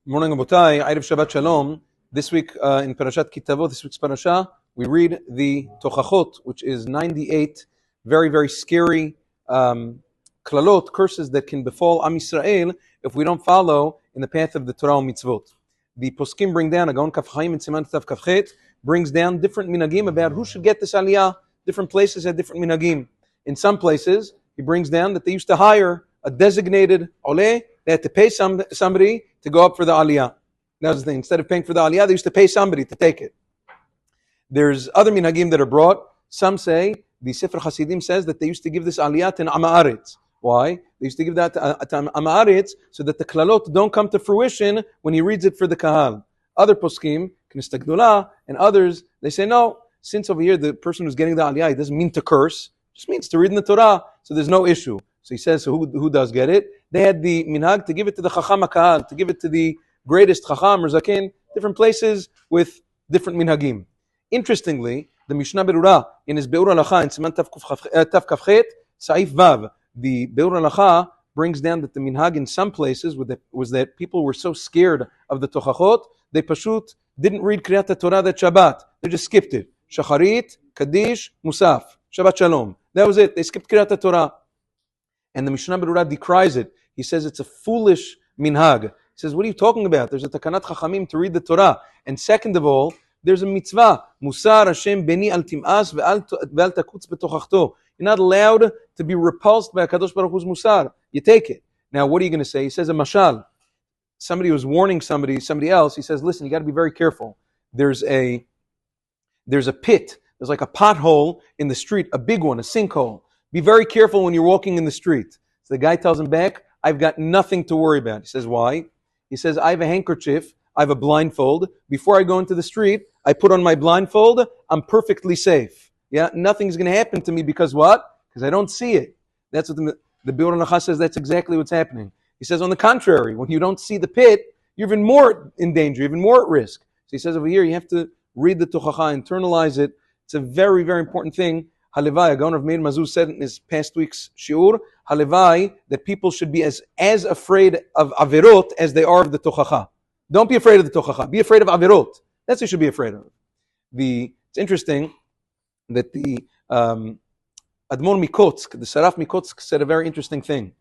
Morning, Abotai. Erev Shabbat Shalom. This week in Parashat Tavo, this week's parasha, we read the Tochachot, which is 98 very, very scary klalot, curses that can befall Am Yisrael if we don't follow in the path of the Torah and mitzvot. The poskim bring down, Agaon Kaf Chaim and Siman Tav Kaf Chet, brings down different minagim about who should get this aliyah. Different places had different minagim. In some places, he brings down that they used to hire a designated oleh. They had to pay somebody to go up for the aliyah. That was the thing. Instead of paying for the aliyah, they used to pay somebody to take it. There's other minhagim that are brought. Some say, the Sefer Hasidim says that they used to give this aliyah to Am Haaretz. Why? They used to give that to Am Haaretz so that the klalot don't come to fruition when he reads it for the kahal. Other poskim, Knesset Gdolah, and others, they say, no, since over here the person who's getting the aliyah, he doesn't mean to curse, it just means to read in the Torah, so there's no issue. So he says, so who does get it? They had the minhag to give it to the Chacham HaKahal, to give it to the greatest Chacham or Zaken, different places with different minhagim. Interestingly, the Mishnah Berurah, in his Beur Halacha, in Siman Tav Kaf Chet, Saif Vav, the Beur Halacha brings down that the minhag in some places was that people were so scared of the Tochachot, they pashut didn't read Kriyat Torah that Shabbat. They just skipped it. Shacharit, Kaddish, Musaf, Shabbat Shalom. That was it. They skipped Kriyat Torah. And the Mishnah Berurah decries it. He says it's a foolish minhag. He says, what are you talking about? There's a takanat chachamim to read the Torah. And second of all, there's a mitzvah. Musar Hashem beni al tim'as ve'al takutz betochachto. You're not allowed to be repulsed by HaKadosh Baruch Hu's musar. You take it. Now, what are you going to say? He says a mashal. Somebody was warning somebody else. He says, listen, you got to be very careful. There's a pit. There's like a pothole in the street, a big one, a sinkhole. Be very careful when you're walking in the street. So the guy tells him back, I've got nothing to worry about. He says, why? He says, I have a handkerchief, I have a blindfold. Before I go into the street, I put on my blindfold, I'm perfectly safe. Yeah, nothing's going to happen to me because what? Because I don't see it. That's what the Beur Halacha says, that's exactly what's happening. He says, on the contrary, when you don't see the pit, you're even more in danger, even more at risk. So he says over here, you have to read the Tochacha, internalize it. It's a very, very important thing. Halevai, a Gaon of Meir Mazuz said in his past week's shiur, Halevai, that people should be as afraid of averot as they are of the tochacha. Don't be afraid of the tochacha. Be afraid of averot. That's what you should be afraid of. It's interesting that the Admon Mikotsk, the Saraf Mikotsk, said a very interesting thing.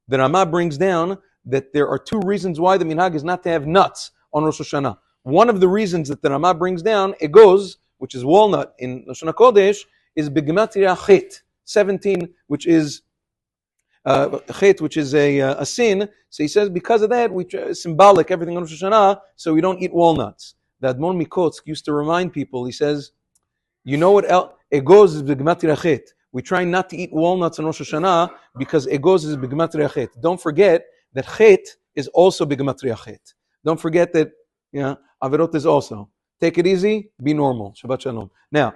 The Ramah brings down that there are two reasons why the minhag is not to have nuts on Rosh Hashanah. One of the reasons that the Ramah brings down, egoz, which is walnut in Rosh Hashanah Kodesh, is B'gematria Chet, 17, which is Chet, which is a sin. So he says, because of that, symbolic everything on Rosh Hashanah, so we don't eat walnuts. The Admon Mikotsk used to remind people, he says, you know what egoz is B'gematria Chet. We try not to eat walnuts on Rosh Hashanah because egoz is B'gematria Chet. Don't forget that Chet is also B'gematria Chet. Don't forget that, Averot is also. Take it easy, be normal. Shabbat Shalom. Now,